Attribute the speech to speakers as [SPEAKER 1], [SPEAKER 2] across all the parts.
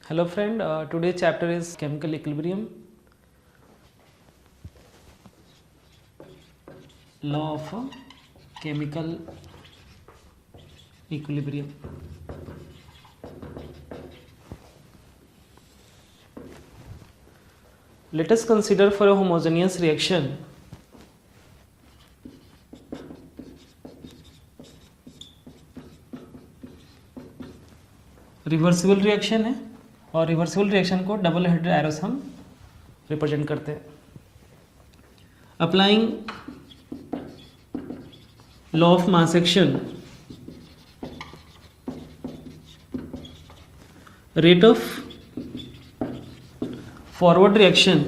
[SPEAKER 1] Hello friend, today's chapter is chemical equilibrium, law of chemical equilibrium. Let us consider for a homogeneous reaction reversible reaction है और reversible reaction को double headed arrow से हम represent करते हैं. Applying law of mass action, rate of forward reaction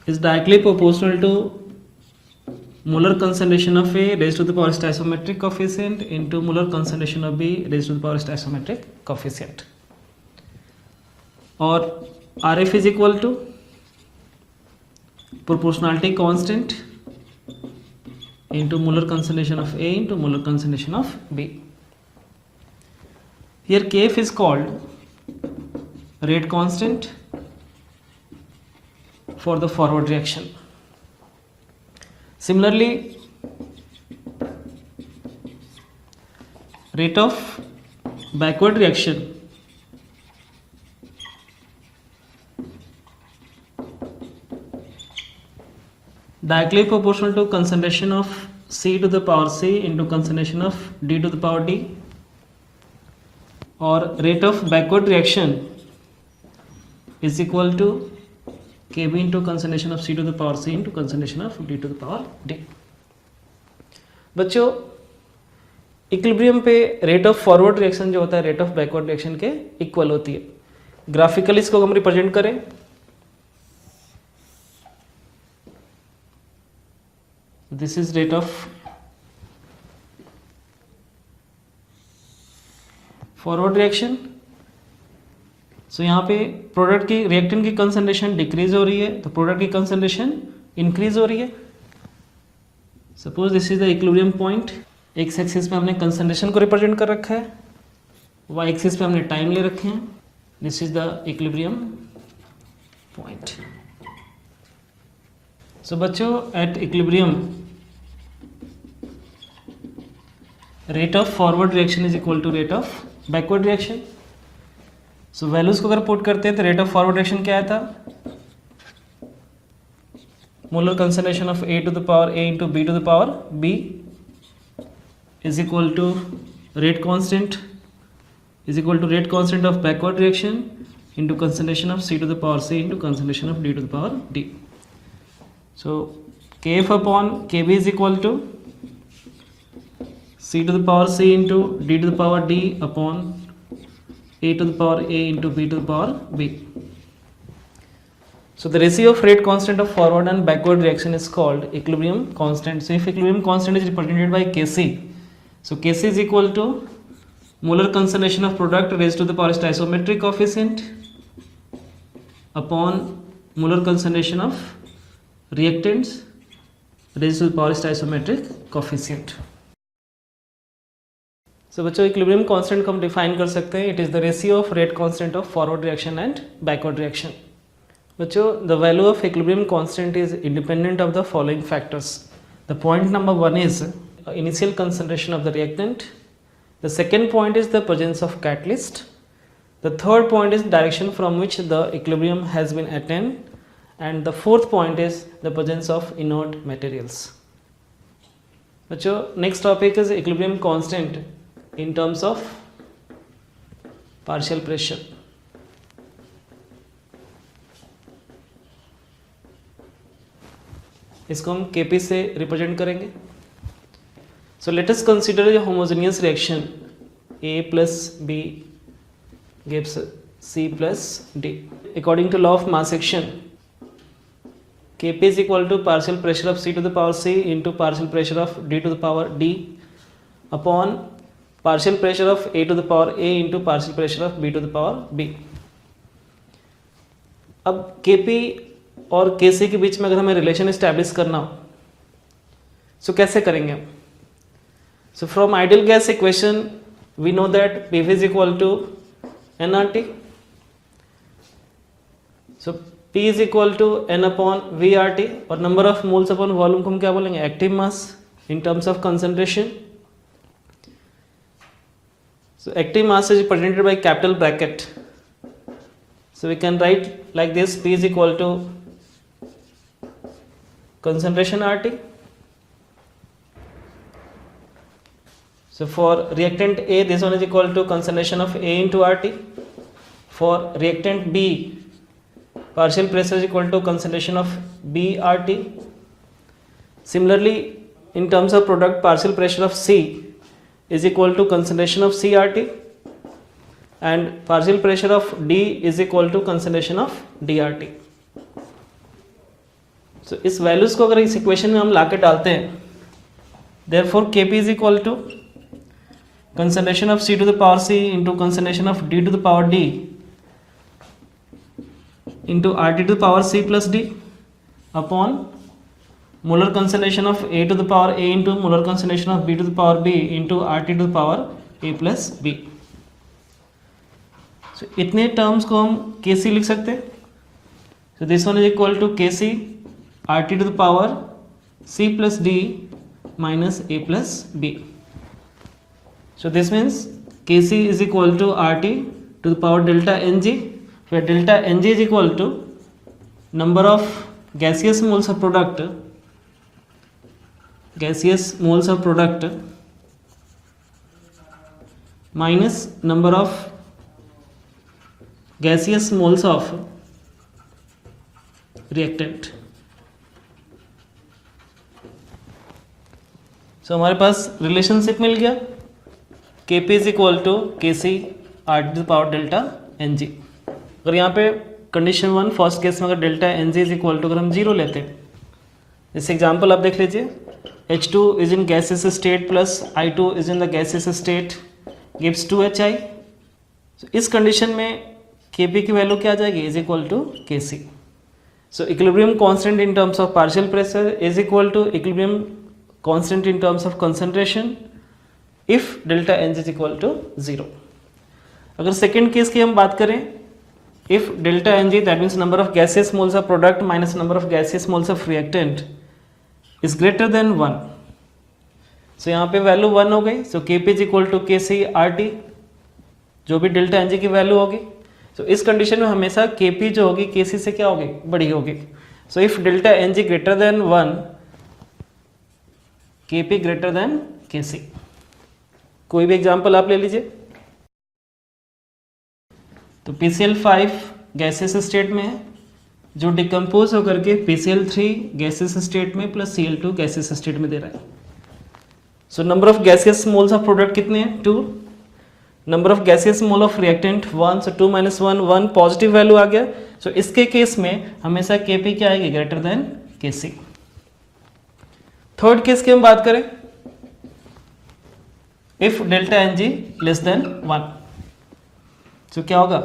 [SPEAKER 1] is directly proportional to molar concentration of A raised to the power stoichiometric coefficient into molar concentration of B raised to the power stoichiometric coefficient. और RF is equal to proportionality constant into molar concentration of A into molar concentration of B. Here Kf is called rate constant for the forward reaction. Similarly, rate of backward reaction directly proportional to concentration of C to the power C into concentration of D to the power D, or rate of backward reaction is equal to Kb into concentration of C to the power C into concentration of D to the power D. बच्चों, equilibrium पे rate of forward reaction जो होता है rate of backward reaction के equal होती है. Graphically इसको हम रिप्रेजेंट करें, this is rate of forward reaction. So यहाँ पे प्रोडक्ट की रिएक्टेंट की कंसंट्रेशन डिक्रीज हो रही है तो प्रोडक्ट की कंसंट्रेशन इंक्रीज हो रही है. Suppose this is the equilibrium point. X axis पे हमने कंसंट्रेशन को रिप्रेजेंट कर रखा है, वाई एक्सिस पे हमने टाइम ले रखे हैं. This is the equilibrium point. So बच्चों, at equilibrium rate of forward reaction is equal to rate of backward reaction. So values को अगर पुट करते हैं तो रेट ऑफ फॉरवर्ड रिएक्शन क्या आया था, molar concentration of A to the power A into B to the power B is equal to rate constant of backward reaction into concentration of C to the power C into concentration of D to the power D. So Kf upon Kb is equal to C to the power C into D to the power D upon A to the power A into B to the power B. So the ratio of rate constant of forward and backward reaction is called equilibrium constant. So if equilibrium constant is represented by Kc, so Kc is equal to molar concentration of product raised to the power stoichiometric coefficient upon molar concentration of reactants raised to the power stoichiometric coefficient. So बच्चों, equilibrium constant को हम define कर सकते हैं. It is the ratio of rate constant of forward reaction and backward reaction. बच्चों, the value of equilibrium constant is independent of the following factors. The point number 1 is initial concentration of the reactant. The second point is the presence of catalyst. The third point is direction from which the equilibrium has been attained. And the fourth point is the presence of inert materials. बच्चों, next topic is equilibrium constant in terms of partial pressure. इसको हम Kp से represent करेंगे. So let us consider a homogeneous reaction. A plus B gives C plus D. According to law of mass action, Kp is equal to partial pressure of C to the power C into partial pressure of D to the power D upon partial pressure of A to the power A into partial pressure of B to the power B. अब Kp और Kc के बीच में अगर हमें relation establish करना हो, सो कैसे करेंगे हम? So from ideal gas equation we know that PV is equal to nRT. So P is equal to n upon VRT और number of moles upon volume को हम क्या बोलेंगे, active mass in terms of concentration. So active mass is represented by capital bracket. So we can write like this: P is equal to concentration RT. So for reactant A, this one is equal to concentration of A into RT. For reactant B, partial pressure is equal to concentration of B RT. Similarly, in terms of product, partial pressure of C is equal to concentration of C RT, and partial pressure of D is equal to concentration of D RT. So इस values को अगर इस equation में हम लाके डालते हैं, therefore Kp is equal to concentration of C to the power C into concentration of D to the power D into RT to the power C plus D upon molar concentration of A to the power A into molar concentration of B to the power B into RT to the power A plus B. So इतने terms को हम Kc लिख सकते हैं. So this one is equal to Kc RT to the power C plus D minus A plus B. So this means Kc is equal to RT to the power delta Ng, where delta Ng is equal to number of gaseous moles of product minus number of gaseous moles of reactant. So हमारे पास relationship मिल गया, Kp is equal to Kc RT to the power delta Ng. अगर यहाँ पे condition 1 first case में अगर delta Ng is equal to अगर हम 0 लेते हैं, इस एग्जांपल आप देख लीजिए, H2 is in gases state plus I2 is in the gases state gives 2HI. इस कंडीशन में Kp की वैल्यू क्या आ जाएगी, is equal to Kc. So equilibrium constant in terms of partial pressure is equal to equilibrium constant in terms of concentration if delta Ng is equal to 0. अगर second case की हम बात करें, if delta Ng that means number of gases moles of product minus number of gases moles of reactant is greater than 1. So यहाँ पे value 1 हो गई. So Kp is equal to Kc RT, जो भी डेल्टा Ng की value होगी. सो इस condition में हमेशा Kp जो होगी Kc से क्या होगी, बड़ी होगी. So if delta Ng greater than 1, Kp greater than Kc. कोई भी एग्जाम्पल आप ले लीजिए. तो PCl5 गैसेस स्टेट में है, जो डिकम्पोज होकर के PCl3 गैसेस स्टेट में प्लस Cl2 गैसेस स्टेट में दे रहा है. So number of gases moles of product कितने हैं, 2. Number of gases mole of reactant 1. So 2 minus 1 1 positive value आ गया. सो इसके केस में हमेशा Kp क्या आएगी, greater than Kc. Third case की हम बात करें, if delta Ng less than 1, तो क्या होगा,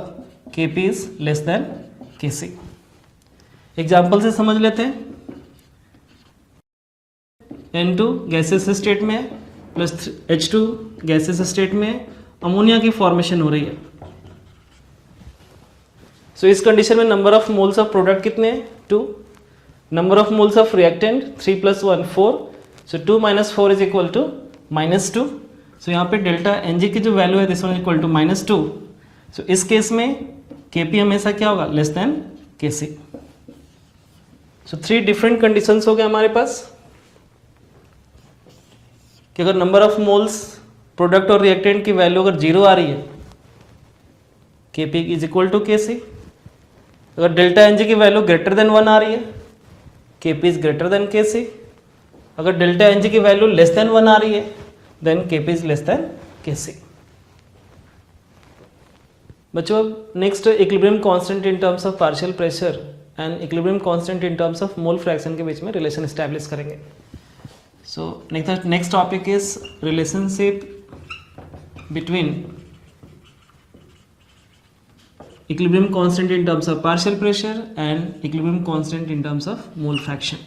[SPEAKER 1] Kp is less than Kc. Example से समझ लेते हैं. N2 गैसेस स्टेट में प्लस H2 गैसेस स्टेट में अमोनिया की फॉर्मेशन हो रही है. सो इस कंडीशन में number of moles of product कितने हैं, 2. Number of moles of reactant 3 + 1 4. So 2 - 4 is equal to -2. So यहाँ पे डेल्टा Ng की जो वैल्यू है this one equal to -2. So इस केस में Kp हमेशा क्या होगा, less than Kc. So 3 different conditions हो गए हमारे पास कि अगर नंबर ऑफ मोल्स प्रोडक्ट और रिएक्टेंट की वैल्यू अगर 0 आ रही है, Kp is equal to Kc. अगर डेल्टा Ng की वैल्यू ग्रेटर देन 1 आ रही है, Kp is greater than Kc. अगर डेल्टा Ng की वैल्यू लेस देन 1 आ रही है, then Kp is less than Kc. बच्चों next equilibrium constant in terms of partial pressure and equilibrium constant in terms of mole fraction के बीच में relation establish करेंगे. So next topic is relationship between equilibrium constant in terms of partial pressure and equilibrium constant in terms of mole fraction.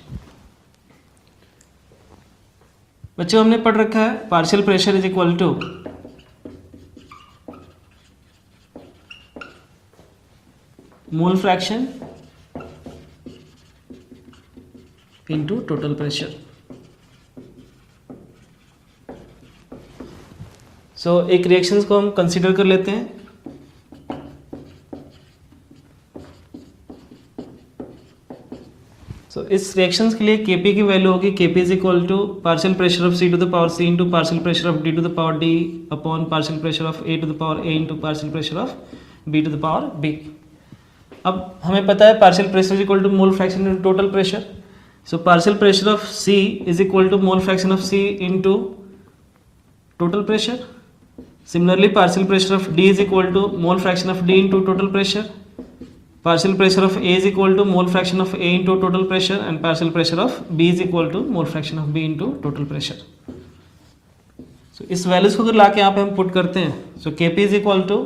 [SPEAKER 1] बच्चों हमने पढ़ रखा है partial pressure is equal to mole fraction into total pressure. So एक reactions को हम consider कर लेते हैं। इस रिएक्शंस के लिए Kp की वैल्यू होगी Kp is equal to partial pressure of C to the power C into partial pressure of D to the power D upon partial pressure of A to the power A into partial pressure of B to the power B। अब हमें पता है partial pressure is equal to mole fraction into total pressure. So partial pressure of C is equal to mole fraction of C into total pressure. Similarly partial pressure of D is equal to mole fraction of D into total pressure. Partial pressure of A is equal to mole fraction of A into total pressure and partial pressure of B is equal to mole fraction of B into total pressure. So इस values को अगर लाके यहाँ पे हम put करते हैं, so Kp is equal to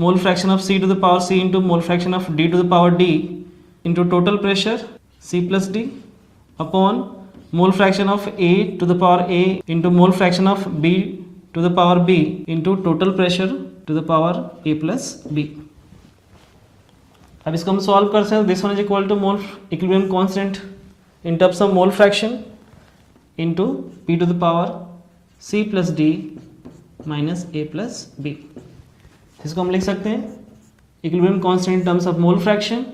[SPEAKER 1] mole fraction of C to the power C into mole fraction of D to the power D into total pressure C plus D upon mole fraction of A to the power A into mole fraction of B to the power B into total pressure to the power A plus B. अब इसको हम solve कर सकते हैं। This one is equal to mole equilibrium constant in terms of mole fraction into P to the power C plus D minus A plus B। इसको हम लिख सकते हैं equilibrium constant in terms of mole fraction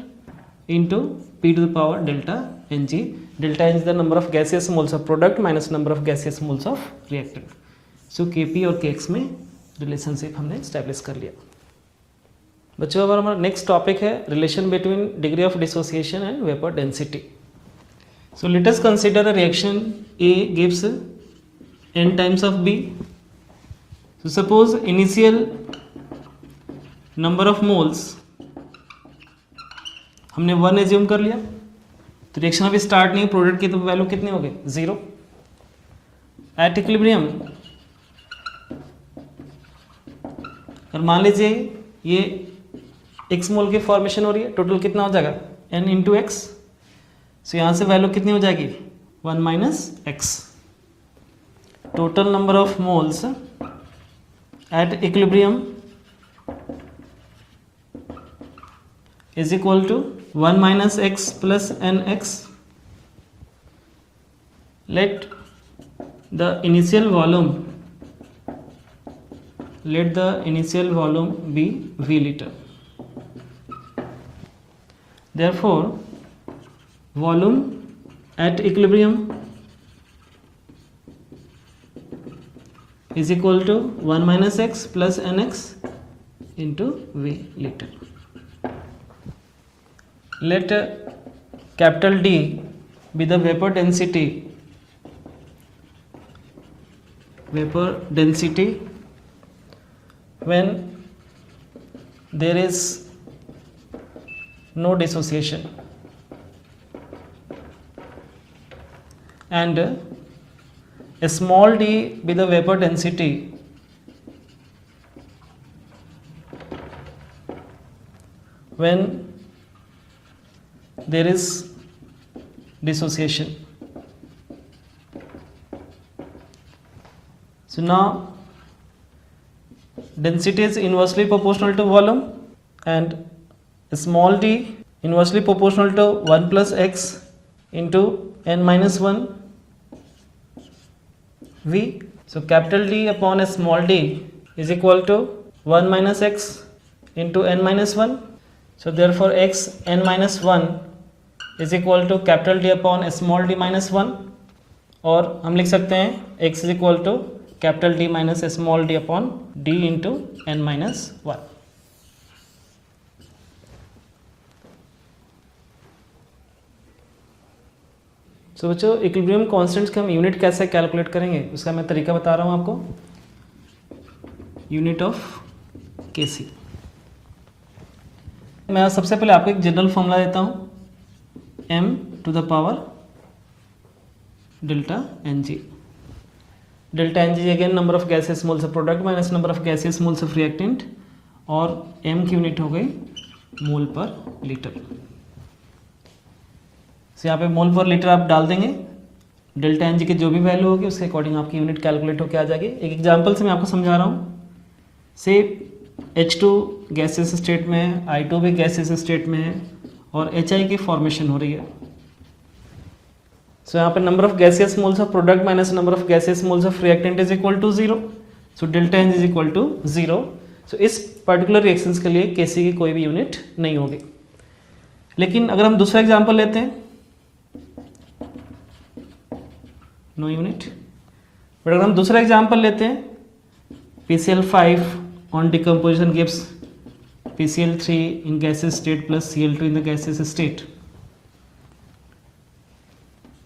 [SPEAKER 1] into P to the power delta Ng। Delta N is the number of gaseous moles of product minus number of gaseous moles of reactant. So Kp और Kx में relationship हमने establish कर लिया। बच्चों अब हमारा next topic है relation between degree of dissociation and vapour density. So let us consider a reaction A gives n times of B. So suppose initial number of moles हमने 1 assume कर लिया, तो रिएक्शन अभी स्टार्ट नहीं, product की तो value कितनी हो गई 0। एट इक्विलिब्रियम और मान लीजिए ये x मोल की फॉर्मेशन हो रही है, टोटल कितना हो जाएगा n इंटू एक्स। सो यहाँ से वैल्यू कितनी हो जाएगी 1 minus x. Total number of moles at equilibrium is equal to 1 minus x plus n x. Let the initial volume be V liter. Therefore, volume at equilibrium is equal to 1 minus x plus nx into V liter. Let capital D be the vapor density when there is no dissociation, and a small d be the vapor density when there is dissociation. So now density is inversely proportional to volume and small d inversely proportional to 1 plus x into n minus 1 V. So capital D upon a small d is equal to 1 minus x into n minus 1. So therefore x n minus 1 is equal to capital D upon a small d minus 1, और हम लिख सकते हैं x is equal to capital D minus a small d upon d into n minus 1. सो बच्चों equilibrium constants के हम unit कैसे calculate करेंगे उसका मैं तरीका बता रहा हूँ आपको। यूनिट ऑफ Kc, मैं सबसे पहले आपको एक जनरल फॉर्मूला देता हूँ, m to the power delta Ng। Delta Ng again number of gases moles of product minus number of gases moles of reactant, और m की यूनिट हो गई मोल पर लीटर। तो यहाँ पे मोल पर लीटर आप डाल देंगे डेल्टा एन जी की जो भी वैल्यू होगी उसके अकॉर्डिंग आपकी यूनिट कैलकुलेट होकर आ जाएगी। एक एग्जांपल से मैं आपको समझा रहा हूँ। से H2 गैसेस स्टेट में है, I2 भी गैसेस स्टेट में है और HI की फॉर्मेशन हो रही है। सो यहाँ पे number of gaseous moles of product minus number of gaseous moles of reactant is equal to 0। So delta n is equal to 0। So इस पर्टिकुलर रिएक्शंस के लिए Kc की कोई भी यूनिट नहीं होगी। लेकिन अगर हम दूसरा एग्जांपल लेते हैं, नो यूनिट। बट अगर हम दूसरा एग्जांपल लेते हैं, PCl5 on decomposition gives PCl3 in gaseous state plus Cl2 in the gaseous state.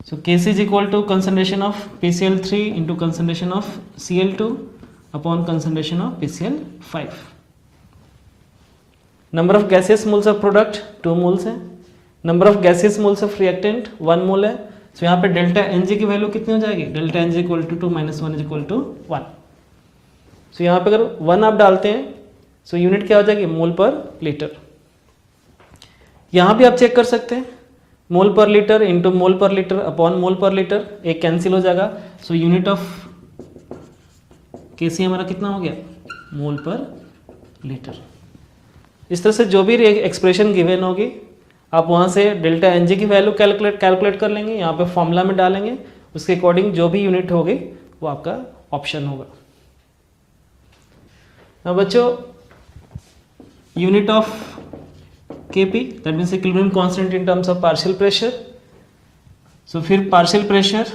[SPEAKER 1] So Kc is equal to concentration of PCl3 into concentration of Cl2 upon concentration of PCl5. Number of gaseous moles of product 2 moles है, number of gaseous moles of reactant 1 mole है। So यहाँ पे delta N G की value कितनी हो जाएगी, delta N g equal to 2 minus 1 is equal to 1। So यहाँ पे अगर 1 आप डालते हैं सो यूनिट क्या हो जाएगी, मोल पर लीटर। यहाँ भी आप चेक कर सकते हैं, मोल पर लीटर इंटू मोल पर लीटर अपॉन मोल पर लीटर, एक कैंसिल हो जाएगा। सो यूनिट ऑफ Kc हमारा कितना हो गया, मोल पर लीटर। इस तरह से जो भी एक्सप्रेशन गिवन होगी आप वहाँ से डेल्टा एन जी की वैल्यू कैलकुलेट कर लेंगे, यहाँ पे फॉर्मूला में डालेंगे, उसके अकॉर्डिंग जो भी यूनिट होगी वो आपका ऑप्शन होगा। अब बच्चों unit of Kp that means equilibrium constant in terms of partial pressure. So फिर partial pressure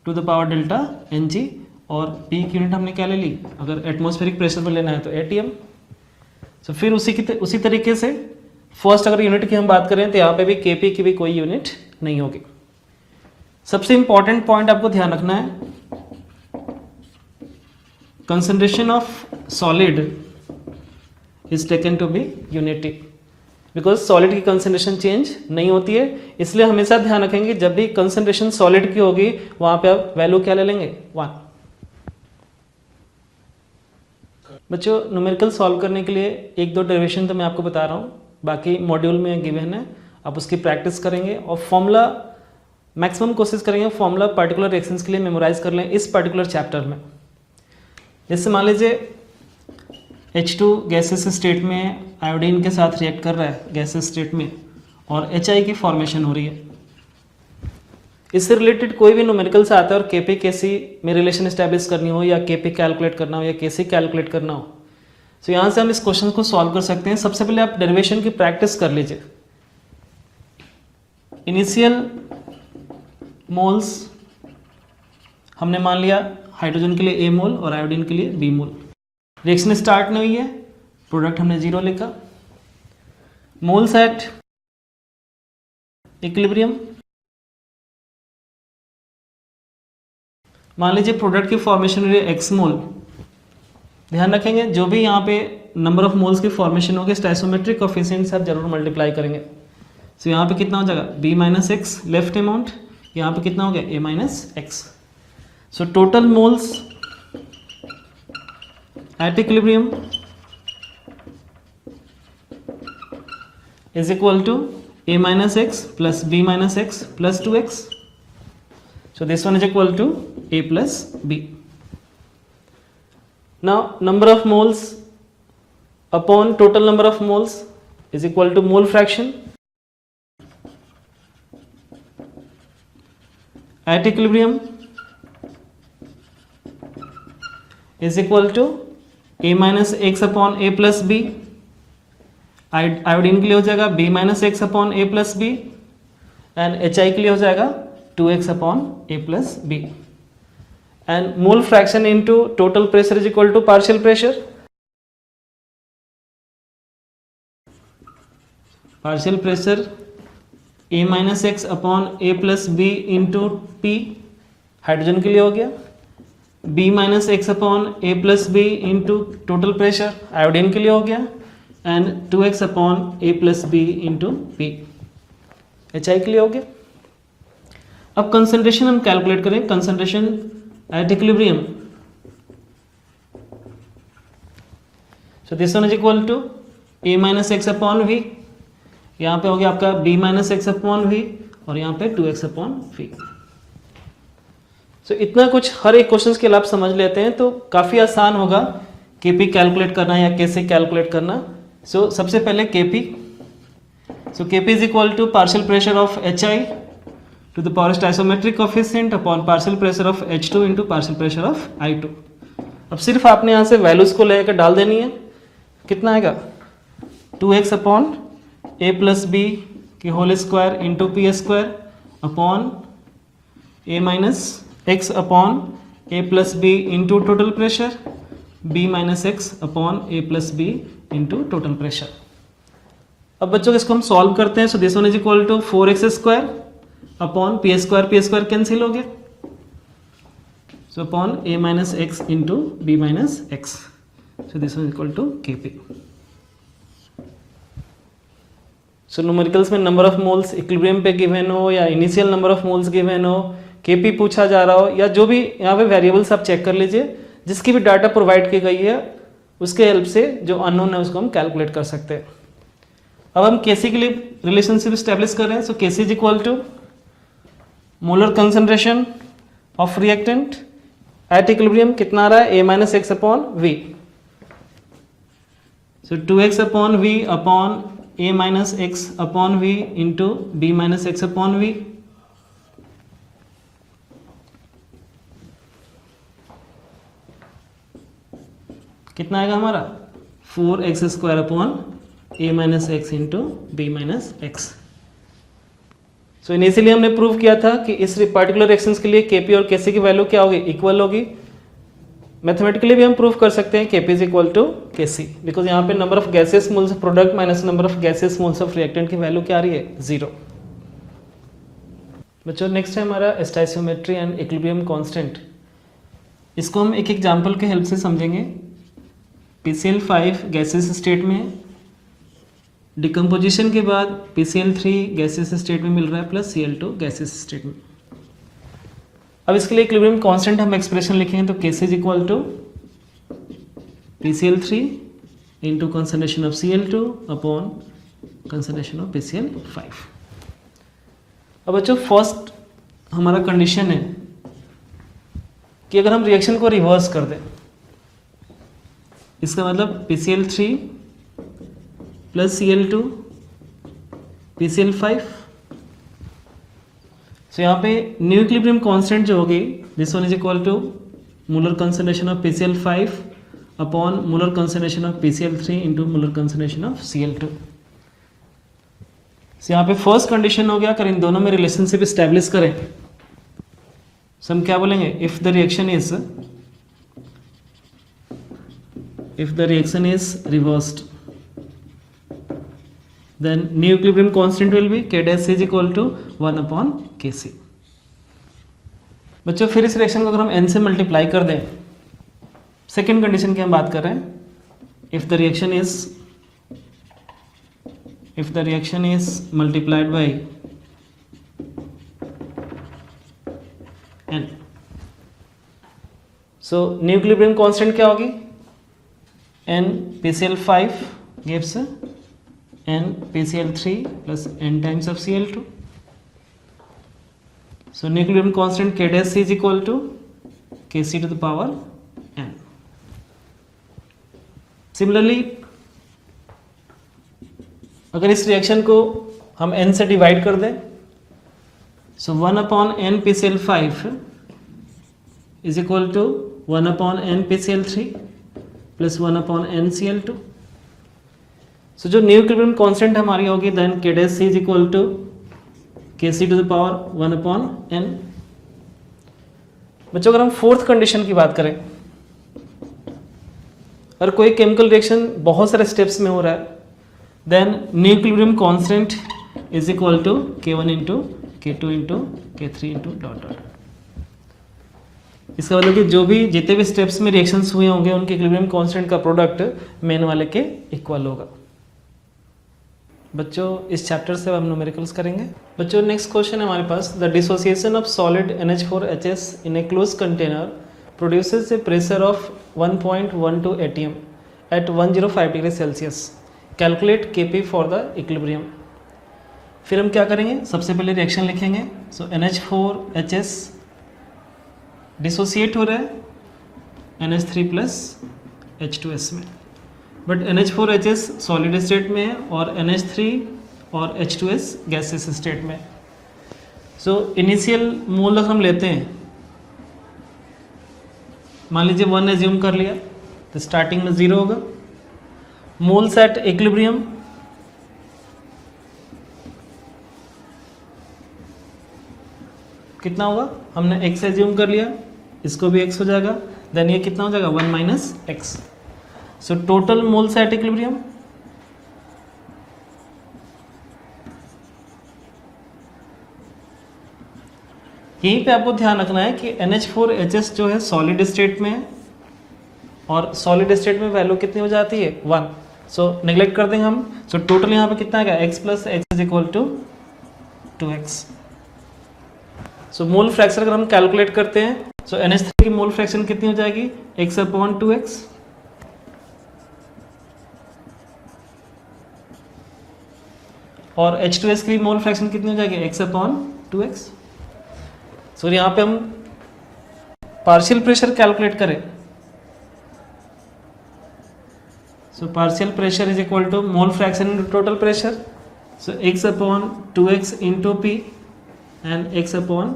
[SPEAKER 1] to the power delta N G, और P की यूनिट हमने क्या ले ली, अगर एटमॉस्फेरिक प्रेशर पर लेना है तो ATM। सो फिर उसी तरीके से फर्स्ट अगर यूनिट की हम बात करें तो यहाँ पे भी Kp की भी कोई यूनिट नहीं होगी। सबसे इंपॉर्टेंट पॉइंट आपको ध्यान रखना है, concentration of solid is taken to be unity because solid की concentration change नहीं होती है, इसलिए हमेशा ध्यान रखेंगे जब भी concentration solid की होगी वहां पे आप वैल्यू क्या ले लेंगे, 1। बच्चों न्यूमेरिकल सॉल्व करने के लिए एक दो डेरिवेशन तो मैं आपको बता रहा हूँ, बाकी मॉड्यूल में गिवन है, आप उसकी प्रैक्टिस करेंगे और फॉर्मूला मैक्सिमम कोशिश करेंगे फॉर्मूला पर्टिकुलर रिएक्शंस के लिए मेमोराइज कर लें इस पर्टिकुलर चैप्टर में। जैसे मान लीजिए H2 गैसेस स्टेट में आयोडीन के साथ रिएक्ट कर रहा है गैसेस स्टेट में और HI की फॉर्मेशन हो रही है। इससे रिलेटेड कोई भी न्यूमेरिकल से आता है और Kp Kc में रिलेशन एस्टैब्लिश करनी हो या Kp कैलकुलेट करना हो या Kc कैलकुलेट करना हो, तो यहाँ से हम इस क्वेश्चन को सॉल्व कर सकते हैं। सबसे पहले आप डेरिवेशन की प्रैक्टिस कर लीजिए। इनिशियल मोल्स हमने मान लिया हाइड्रोजन के लिए A मोल और आयोडीन के लिए B मोल। रिएक्शन स्टार्ट नहीं हुई है, प्रोडक्ट हमने 0 लिखा। मोल्स एट इक्विलिब्रियम, मान लीजिए प्रोडक्ट की फॉर्मेशन हुई है X मोल। ध्यान रखेंगे जो भी यहाँ पे नंबर ऑफ मोल्स की फॉर्मेशन होगी स्टोइकोमेट्रिक कोएफिशिएंट से आप जरूर मल्टीप्लाई करेंगे। सो यहाँ पे कितना हो जाएगा, B minus x left amount, यहाँ पे कितना हो गया, A minus x. So total moles at equilibrium is equal to A minus x plus B minus x plus 2x. So this one is equal to A plus B. Now number of moles upon total number of moles is equal to mole fraction. At equilibrium is equal to A minus x upon A plus b. Iodine के लिए हो जाएगा B minus x upon A plus b and HI के लिए हो जाएगा 2x upon A plus b. And mole fraction into total pressure is equal to partial pressure. Partial pressure A minus x upon A plus b into P hydrogen के लिए हो गया, B minus x upon A plus b into total pressure iodine के लिए हो गया and 2x upon A plus b into P HI के लिए हो गया। अब कंसंट्रेशन हम कैलकुलेट करें, concentration at equilibrium. So this one is equal to A minus x upon V, यहाँ पे हो गया आपका B minus x upon V और यहाँ पे 2x/v। सो इतना कुछ हर एक क्वेश्चन के लिए आप समझ लेते हैं तो काफ़ी आसान होगा Kp कैलकुलेट करना या कैसे कैलकुलेट करना। सो सबसे पहले Kp, so Kp is equal to partial pressure of Hi to the power stoichiometric coefficient upon partial pressure of H2 into partial pressure of I2। अब सिर्फ आपने यहाँ से वैल्यूज को लेकर डाल देनी है। कितना आएगा 2x/a+b के whole square into p square upon a minus x upon a+b into total pressure b minus x upon a+b into total pressure. अब बच्चों इसको हम सॉल्व करते हैं। So this one is equal to 4x² upon p square cancel हो गया, so upon a minus x into b minus x. So this one is equal to Kp। So numericals में number of moles equilibrium पे given हो या initial number of moles given हो, Kp पूछा जा रहा हो या जो भी यहाँ पे वेरिएबल्स आप चेक कर लीजिए, जिसकी भी डाटा प्रोवाइड की गई है उसके हेल्प से जो अननोन है उसको हम कैलकुलेट कर सकते हैं। अब हम Kc के लिए रिलेशनशिप स्टैब्लिश कर रहे हैं। So Kc is equal to molar concentration of reactant at equilibrium कितना आ रहा है a minus x upon v। So 2x/v upon a minus x upon v into b minus x upon v। कितना आएगा हमारा 4x² upon a minus x into b minus x. So initially हमने prove किया था कि इस particular reactions के लिए Kp और Kc की वैल्यू क्या होगी, इक्वल होगी। मैथमेटिकली भी हम प्रूव कर सकते हैं Kp is equal to Kc, because यहाँ पे number of gases moles of product minus number of gases moles of reactant की वैल्यू क्या आ रही है 0। बच्चों नेक्स्ट है हमारा स्टोइचियोमेट्री एंड इक्विलिब्रियम कांस्टेंट। इसको हम एक एग्जांपल के हेल्प से समझेंगे। PCl5 गैसेस स्टेट में, डिकम्पोजिशन के बाद PCl3 गैसेस स्टेट में मिल रहा है प्लस Cl2 गैसेस स्टेट में। अब इसके लिए इक्विलिब्रियम कांस्टेंट हम एक्सप्रेशन लिखेंगे तो Kc is equal to PCl3 into concentration of Cl2 upon concentration of PCl5। अब बच्चों फर्स्ट हमारा कंडीशन है कि अगर हम रिएक्शन को रिवर्स कर दें, इसका मतलब PCl3 प्लस Cl2 PCl5। सो यहाँ पे न्यू इक्विलिब्रियम कांस्टेंट जो होगी this one is equal to molar concentration of PCl5 upon molar concentration of PCl3 into molar concentration of Cl2। So यहाँ पे फर्स्ट कंडीशन हो गया, अगर इन दोनों में रिलेशनशिप स्टैब्लिश करें सो हम क्या बोलेंगे, if the reaction is reversed then new equilibrium constant will be K dash is equal to 1 upon Kc। बच्चों फिर इस रिएक्शन को अगर हम n से मल्टीप्लाई कर दें, सेकेंड कंडीशन की हम बात कर रहे हैं, if the reaction is multiplied by n, so new equilibrium constant क्या होगी, n PCl5 gives n PCl3 plus n times of Cl2। So new equilibrium constant K dash is equal to Kc to the power n। Similarly अगर इस reaction को हम n से divide कर दें, so 1 upon n PCl5 is equal to 1 upon n PCl3 plus 1 upon n Cl2। सो जो new equilibrium constant हमारी होगी then K dash C is equal to Kc to the power 1 upon n। बच्चों अगर हम fourth condition की बात करें, और कोई केमिकल रिएक्शन बहुत सारे स्टेप्स में हो रहा है then new equilibrium constant is equal to K1 into K2 into K3 into dot dot. इसका मतलब कि जो भी जितने भी स्टेप्स में रिएक्शंस हुए होंगे उनके इक्विलिब्रियम कांस्टेंट का प्रोडक्ट मेन वाले के इक्वल होगा। बच्चों इस चैप्टर से हम न्यूमेरिकल्स करेंगे। बच्चों नेक्स्ट क्वेश्चन है हमारे पास, the dissociation of solid NH4HS in a close container produces a pressure of 1.12 atm at 105 degree Celsius, calculate Kp for the equilibrium. फिर हम क्या करेंगे, सबसे पहले रिएक्शन लिखेंगे. सो NH4HS डिसोसिएट हो रहा है NH3 प्लस H2S में, बट NH4HS सॉलिड स्टेट में है और NH3 और H2S गैसेस स्टेट में. सो इनिशियल मोल अगर हम लेते हैं, मान लीजिए 1 एज्यूम कर लिया, तो स्टार्टिंग में 0 होगा. मोल्स एट इक्विलिब्रियम कितना होगा, हमने x एज्यूम कर लिया, इसको भी x हो जाएगा, देन ये कितना हो जाएगा 1 minus x. So total moles at equilibrium यहीं पे आपको ध्यान रखना है कि NH4HS जो है सॉलिड स्टेट में है और सॉलिड स्टेट में वैल्यू कितनी हो जाती है 1. सो नेग्लेक्ट कर देंगे हम. सो टोटल यहाँ पे कितना आएगा x plus x is equal to 2x. So mole fraction अगर हम कैलकुलेट करते हैं, सो NH3 की मोल फ्रैक्शन कितनी हो जाएगी x अपॉन 2x, और H2S की मोल फ्रैक्शन कितनी हो जाएगी x अपॉन 2x. सो यहाँ पे हम पार्शियल प्रेशर कैलकुलेट करें, so partial pressure is equal to mole fraction into total pressure. So x upon 2x into P and x upon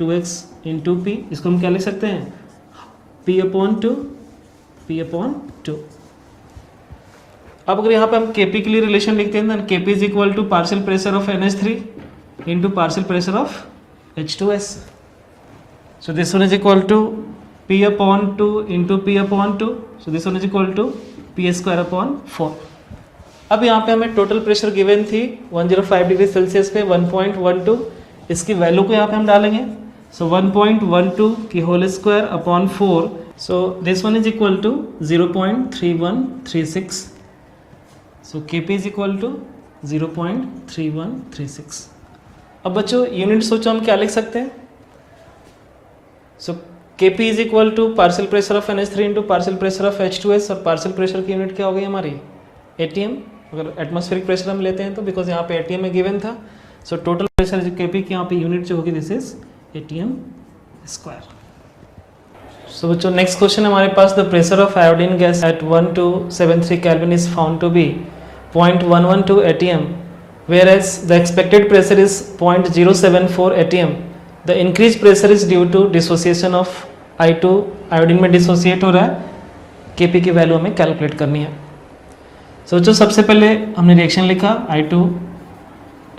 [SPEAKER 1] 2x into P. इसको हम क्या लिख सकते हैं, p अपॉन 2 p अपॉन 2. अब अगर यहाँ पे हम Kp के लिए रिलेशन लिखते हैं, then Kp is equal to partial pressure of NH3 into partial pressure of H2S. So this one is equal to P upon 2 into P upon 2. So this one is equal to P square upon 4. अब यहाँ पे हमें total pressure given थी 105 degree Celsius पे 1.12. इसकी value को यहाँ पे हम डालेंगे. सो 1.12 की whole square upon 4. So this one is equal to 0.3136. So Kp is equal to 0.3136. अब बच्चों यूनिट सोचो हम क्या लिख सकते हैं. So Kp is equal to partial pressure of NH3 into partial pressure of H2S, और पार्शियल प्रेशर की यूनिट क्या हो गई हमारी ATM. अगर एटमॉस्फेरिक प्रेशर हम लेते हैं तो बिकॉज यहाँ पे ATM में गिवन था. सो टोटल प्रेशर जो Kp की यहाँ पे यूनिट जो होगी this is ATM square. So बच्चों नेक्स्ट क्वेश्चन हमारे पास, the pressure of iodine gas at 1273 kelvin is found to be 0.112 ATM, whereas the expected pressure is 0.074 ATM. The increased pressure is due to dissociation of I2. Iodine में dissociate हो रहा है, Kp की value हमें calculate करनी है. सोचो सबसे पहले हमने रिएक्शन लिखा I2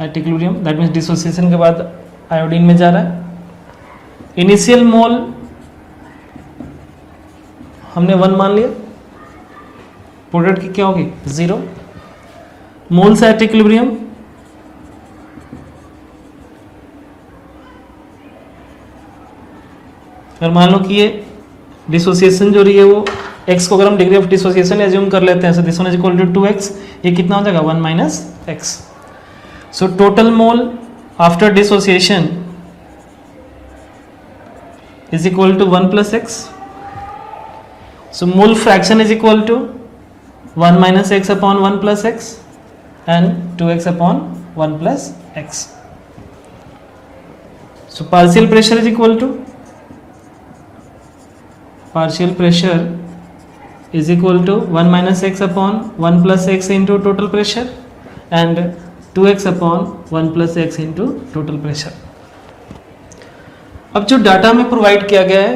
[SPEAKER 1] at equilibrium, that means dissociation के बाद आयोडीन में जा रहा है. इनिशियल मोल हमने 1 मान लिया, प्रोडक्ट की क्या होगी 0. मोल्स एट इक्विलिब्रियम अगर मान लो कि ये डिसोसिएशन जो रही है वो x को अगर हम डिग्री ऑफ डिसोसिएशन एज्यूम कर लेते हैं, so this one is equal to 2x. ये कितना हो जाएगा 1 minus x. So total mole after dissociation is equal to 1 plus x. So mole fraction is equal to 1 minus x upon 1 plus x and 2x upon 1 plus x. So partial pressure is equal to partial pressure is equal to 1 minus x upon 1 plus x into total pressure and 2x upon 1 plus x into total pressure. अब जो data हमें provide किया गया है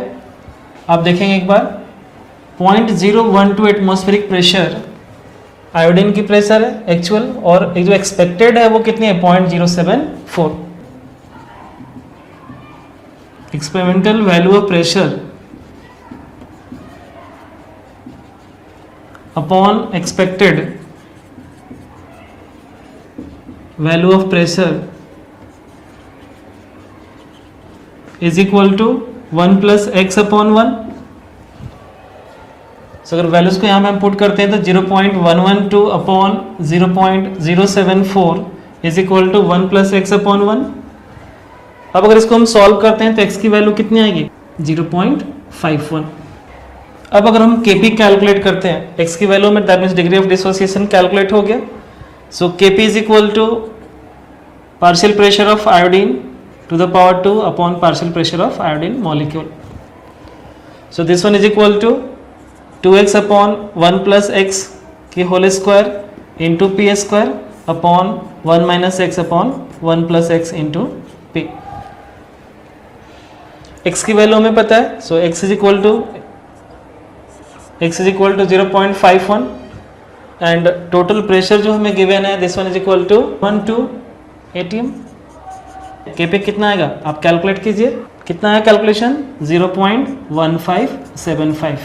[SPEAKER 1] आप देखेंगे एक बार, 0.012 atmospheric pressure iodine की प्रेशर है एक्चुअल, और जो एक्सपेक्टेड है वो कितनी है 0.074. Experimental value of pressure upon expected value of pressure is equal to 1 plus x upon 1. सो अगर वैल्यूज को यहाँ में हम पुट करते हैं तो 0.112 upon 0.074 is equal to 1 plus x upon 1. अब अगर इसको हम सॉल्व करते हैं तो x की वैल्यू कितनी आएगी 0.51. अब अगर हम Kp कैलकुलेट करते हैं x की वैल्यू में, that means degree of dissociation calculate हो गया. So Kp is equal to partial pressure of iodine to the power 2 upon partial pressure of iodine molecule. So this one is equal to 2x upon 1 plus x की whole square into p square upon 1 minus x upon 1 plus x into p. x की value हमें पता है, so x is equal to 0.51 and total pressure जो हमें given है this one is equal to 12 atm. k पे कितना आएगा आप कैलकुलेट कीजिए, कितना है कैलकुलेशन 0.1575.